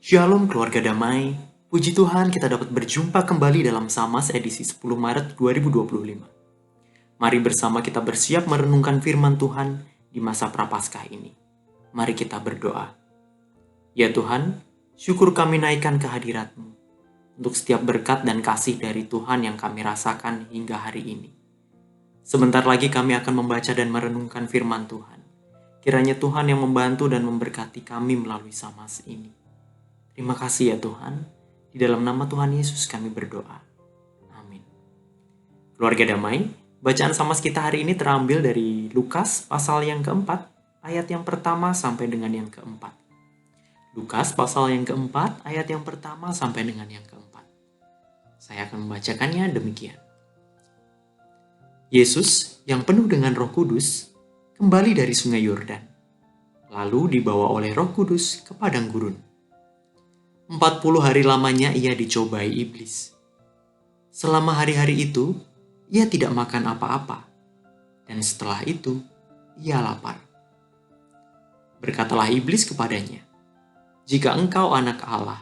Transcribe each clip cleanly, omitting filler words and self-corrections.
Shalom keluarga damai, puji Tuhan kita dapat berjumpa kembali dalam Samas edisi 10 Maret 2025. Mari bersama kita bersiap merenungkan firman Tuhan di masa Prapaskah ini. Mari kita berdoa. Ya Tuhan, syukur kami naikkan kehadirat-Mu untuk setiap berkat dan kasih dari Tuhan yang kami rasakan hingga hari ini. Sebentar lagi kami akan membaca dan merenungkan firman Tuhan. Kiranya Tuhan yang membantu dan memberkati kami melalui Samas ini. Terima kasih ya Tuhan, di dalam nama Tuhan Yesus kami berdoa. Amin. Keluarga damai, bacaan Samas kita hari ini terambil dari Lukas pasal yang keempat, ayat yang pertama sampai dengan yang keempat. Lukas pasal yang keempat, ayat yang pertama sampai dengan yang keempat. Saya akan membacakannya demikian. Yesus yang penuh dengan Roh Kudus kembali dari sungai Yordan, lalu dibawa oleh Roh Kudus ke padang gurun. 40 hari lamanya ia dicobai iblis. Selama hari-hari itu, ia tidak makan apa-apa. Dan setelah itu, ia lapar. Berkatalah iblis kepadanya, "Jika engkau anak Allah,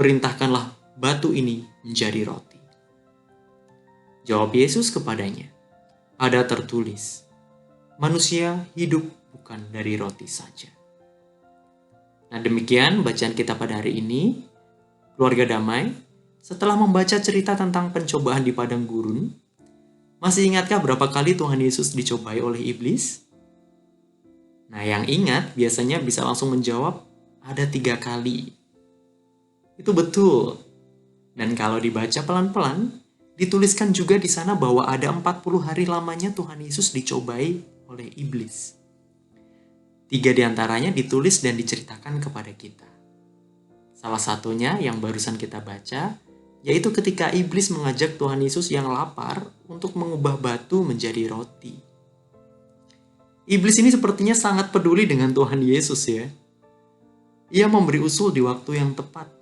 perintahkanlah batu ini menjadi roti." Jawab Yesus kepadanya, "Ada tertulis, manusia hidup bukan dari roti saja." Nah demikian bacaan kita pada hari ini. Keluarga damai, setelah membaca cerita tentang pencobaan di padang gurun, masih ingatkah berapa kali Tuhan Yesus dicobai oleh iblis? Nah yang ingat biasanya bisa langsung menjawab, ada 3 kali. Itu betul. Dan kalau dibaca pelan-pelan, dituliskan juga di sana bahwa ada 40 hari lamanya Tuhan Yesus dicobai oleh iblis. 3 diantaranya ditulis dan diceritakan kepada kita. Salah satunya yang barusan kita baca, yaitu ketika iblis mengajak Tuhan Yesus yang lapar untuk mengubah batu menjadi roti. Iblis ini sepertinya sangat peduli dengan Tuhan Yesus ya. Ia memberi usul di waktu yang tepat,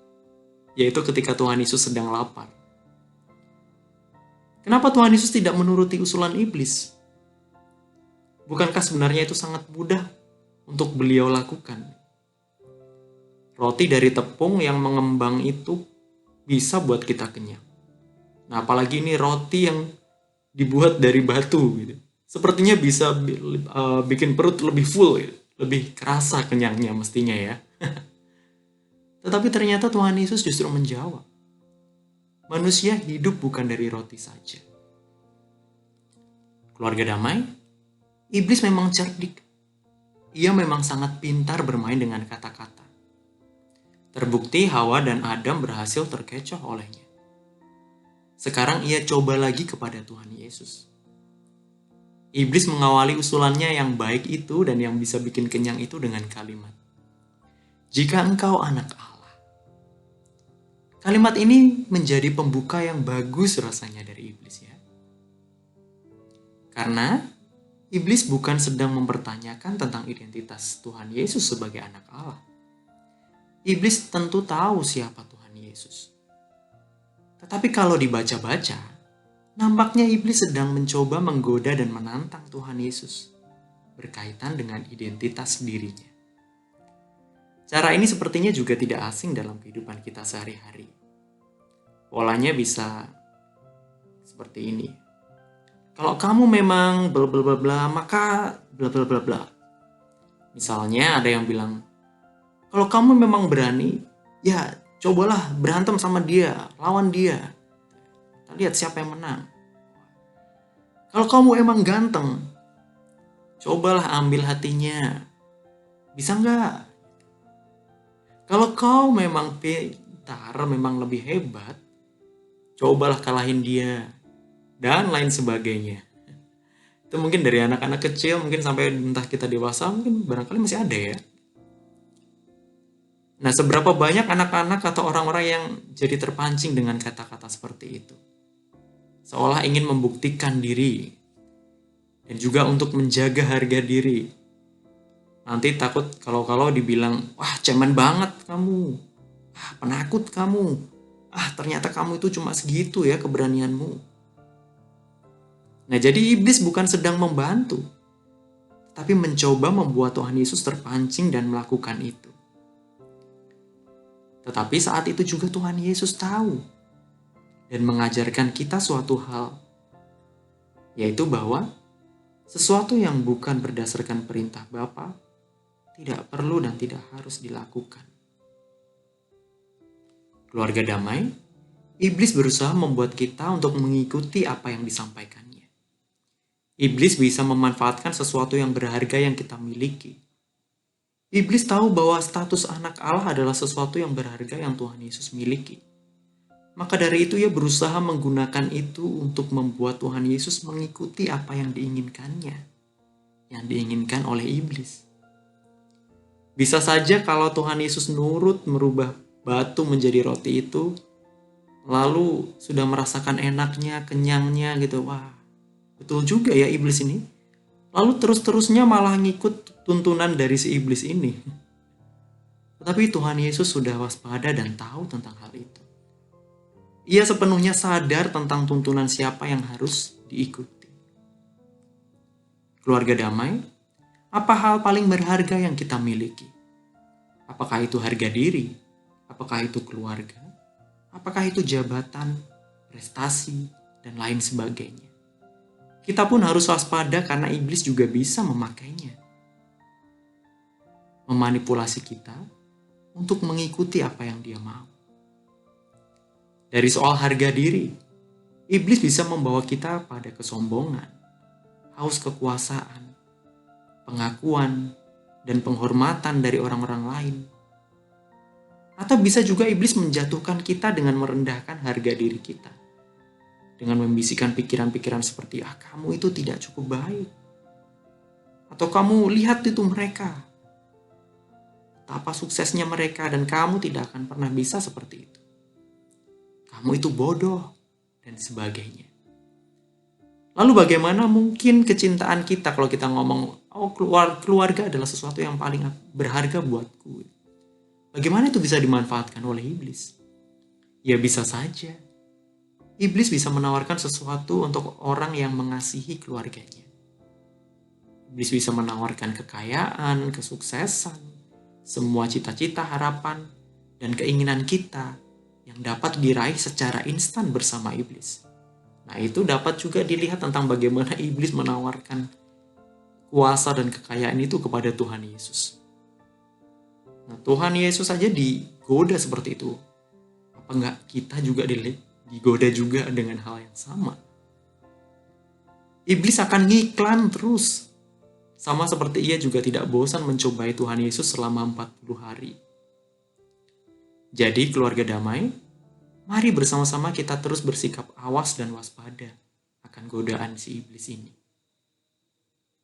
yaitu ketika Tuhan Yesus sedang lapar. Kenapa Tuhan Yesus tidak menuruti usulan iblis? Bukankah sebenarnya itu sangat mudah untuk beliau lakukan? Roti dari tepung yang mengembang itu bisa buat kita kenyang. Nah, apalagi ini roti yang dibuat dari batu gitu. Sepertinya bisa bikin perut lebih full, gitu. Lebih kerasa kenyangnya mestinya ya. Tetapi ternyata Tuhan Yesus justru menjawab, manusia hidup bukan dari roti saja. Keluarga damai, iblis memang cerdik. Ia memang sangat pintar bermain dengan kata-kata. Terbukti Hawa dan Adam berhasil terkecoh olehnya. Sekarang ia coba lagi kepada Tuhan Yesus. Iblis mengawali usulannya yang baik itu dan yang bisa bikin kenyang itu dengan kalimat, "Jika engkau anak Allah." Kalimat ini menjadi pembuka yang bagus rasanya dari iblis ya. Karena iblis bukan sedang mempertanyakan tentang identitas Tuhan Yesus sebagai anak Allah. Iblis tentu tahu siapa Tuhan Yesus. Tetapi kalau dibaca-baca, nampaknya iblis sedang mencoba menggoda dan menantang Tuhan Yesus berkaitan dengan identitas dirinya. Cara ini sepertinya juga tidak asing dalam kehidupan kita sehari-hari. Polanya bisa seperti ini. Kalau kamu memang bla bla bla bla, maka bla bla bla bla. Misalnya ada yang bilang, kalau kamu memang berani, ya cobalah berantem sama dia, lawan dia. Kita lihat siapa yang menang. Kalau kamu emang ganteng, cobalah ambil hatinya. Bisa nggak? Kalau kau memang pintar, memang lebih hebat, cobalah kalahin dia. Dan lain sebagainya. Itu mungkin dari anak-anak kecil, mungkin sampai entah kita dewasa, mungkin barangkali masih ada ya. Nah, seberapa banyak anak-anak atau orang-orang yang jadi terpancing dengan kata-kata seperti itu? Seolah ingin membuktikan diri. Dan juga untuk menjaga harga diri. Nanti takut kalau dibilang, wah cemen banget kamu. Ah, penakut kamu. Ah, ternyata kamu itu cuma segitu ya keberanianmu. Nah, jadi iblis bukan sedang membantu, tapi mencoba membuat Tuhan Yesus terpancing dan melakukan itu. Tetapi saat itu juga Tuhan Yesus tahu dan mengajarkan kita suatu hal, yaitu bahwa sesuatu yang bukan berdasarkan perintah Bapa tidak perlu dan tidak harus dilakukan. Keluarga damai, iblis berusaha membuat kita untuk mengikuti apa yang disampaikannya. Iblis bisa memanfaatkan sesuatu yang berharga yang kita miliki. Iblis tahu bahwa status anak Allah adalah sesuatu yang berharga yang Tuhan Yesus miliki. Maka dari itu ia berusaha menggunakan itu untuk membuat Tuhan Yesus mengikuti apa yang diinginkannya, yang diinginkan oleh iblis. Bisa saja kalau Tuhan Yesus nurut merubah batu menjadi roti itu, lalu sudah merasakan enaknya, kenyangnya gitu. Wah, betul juga ya iblis ini. Lalu terus-terusnya malah ngikut tuntunan dari si iblis ini. Tetapi Tuhan Yesus sudah waspada dan tahu tentang hal itu. Ia sepenuhnya sadar tentang tuntunan siapa yang harus diikuti. Keluarga damai, apa hal paling berharga yang kita miliki? Apakah itu harga diri? Apakah itu keluarga? Apakah itu jabatan, prestasi, dan lain sebagainya? Kita pun harus waspada karena iblis juga bisa memakainya. Memanipulasi kita untuk mengikuti apa yang dia mau. Dari soal harga diri, iblis bisa membawa kita pada kesombongan, haus kekuasaan, pengakuan, dan penghormatan dari orang-orang lain. Atau bisa juga iblis menjatuhkan kita dengan merendahkan harga diri kita. Dengan membisikkan pikiran-pikiran seperti, kamu itu tidak cukup baik. Atau kamu lihat itu mereka. Betapa suksesnya mereka dan kamu tidak akan pernah bisa seperti itu. Kamu itu bodoh dan sebagainya. Lalu bagaimana mungkin kecintaan kita kalau kita ngomong, keluarga adalah sesuatu yang paling berharga buatku. Bagaimana itu bisa dimanfaatkan oleh iblis? Ya bisa saja. Iblis bisa menawarkan sesuatu untuk orang yang mengasihi keluarganya. Iblis bisa menawarkan kekayaan, kesuksesan, semua cita-cita, harapan, dan keinginan kita yang dapat diraih secara instan bersama iblis. Nah, itu dapat juga dilihat tentang bagaimana iblis menawarkan kuasa dan kekayaan itu kepada Tuhan Yesus. Nah, Tuhan Yesus saja digoda seperti itu. Apa enggak kita juga digoda juga dengan hal yang sama? Iblis akan ngiklan terus. Sama seperti ia juga tidak bosan mencobai Tuhan Yesus selama 40 hari. Jadi keluarga damai, mari bersama-sama kita terus bersikap awas dan waspada akan godaan si iblis ini.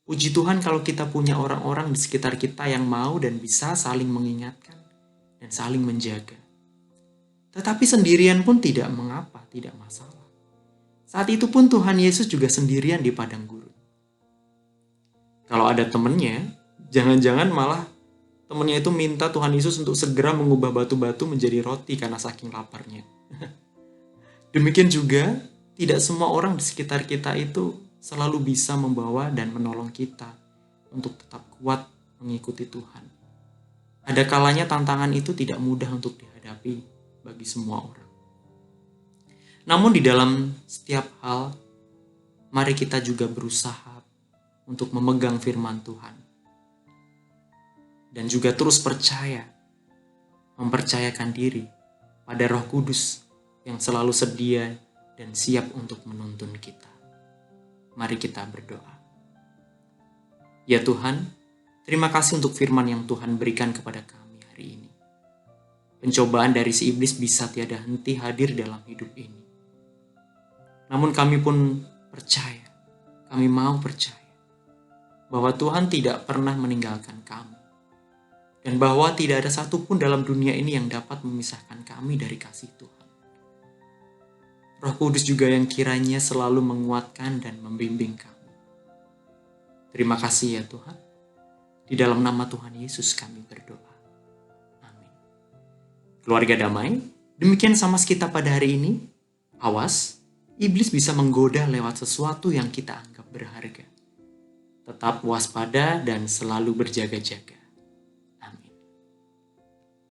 Puji Tuhan kalau kita punya orang-orang di sekitar kita yang mau dan bisa saling mengingatkan dan saling menjaga. Tetapi sendirian pun tidak mengapa, tidak masalah. Saat itu pun Tuhan Yesus juga sendirian di padang gurun. Kalau ada temannya, jangan-jangan malah temannya itu minta Tuhan Yesus untuk segera mengubah batu-batu menjadi roti karena saking laparnya. Demikian juga, tidak semua orang di sekitar kita itu selalu bisa membawa dan menolong kita untuk tetap kuat mengikuti Tuhan. Ada kalanya tantangan itu tidak mudah untuk dihadapi bagi semua orang. Namun di dalam setiap hal, mari kita juga berusaha untuk memegang firman Tuhan. Dan juga terus mempercayakan diri pada Roh Kudus yang selalu sedia dan siap untuk menuntun kita. Mari kita berdoa. Ya Tuhan, terima kasih untuk firman yang Tuhan berikan kepada kami hari ini. Pencobaan dari si iblis bisa tiada henti hadir dalam hidup ini. Namun kami pun percaya, kami mau percaya bahwa Tuhan tidak pernah meninggalkan kami. Dan bahwa tidak ada satupun dalam dunia ini yang dapat memisahkan kami dari kasih Tuhan. Roh Kudus juga yang kiranya selalu menguatkan dan membimbing kami. Terima kasih ya Tuhan. Di dalam nama Tuhan Yesus kami berdoa. Amin. Keluarga damai, demikian sama kita pada hari ini. Awas, iblis bisa menggoda lewat sesuatu yang kita anggap berharga. Tetap waspada dan selalu berjaga-jaga.